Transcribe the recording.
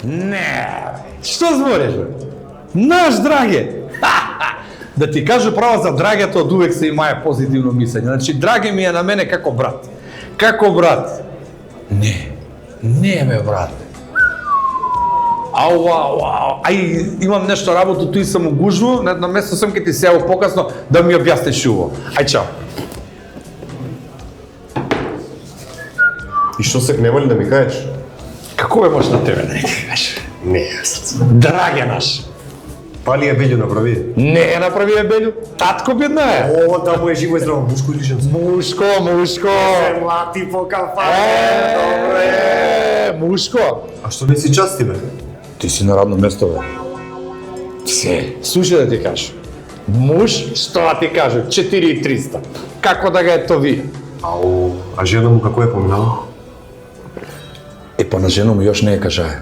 Не, што збориш, бе? Наш Драге! Да ти кажу право за Драгето, од увек се имае позитивно мислење. Значи, Драге ми е на мене како брат. Како брат. Не ме брат. Ау, ај, имам нешто работу, туи сам угужву, на едно место сам ке ти се јавам покасно да ми објасниш уво. Ај, чао. И што се нема ли да ми кажеш? Како е може на тебе да не ти кажеш? Не, Драге наш. Пали е Белју направи. Не е направи Белју, татко бедна е. О, да му е живо и здраво, мушко или женско? Мушко. Се млати по кафане, добре. Мушко. А што не си части, бе? Ти си на радно место, бе. Слушай да ти кажеш. Муж, што да ти кажу, 4300. Како да га е то ви? Ау, а жена му како е поминала? Па на жена му још не е кажае.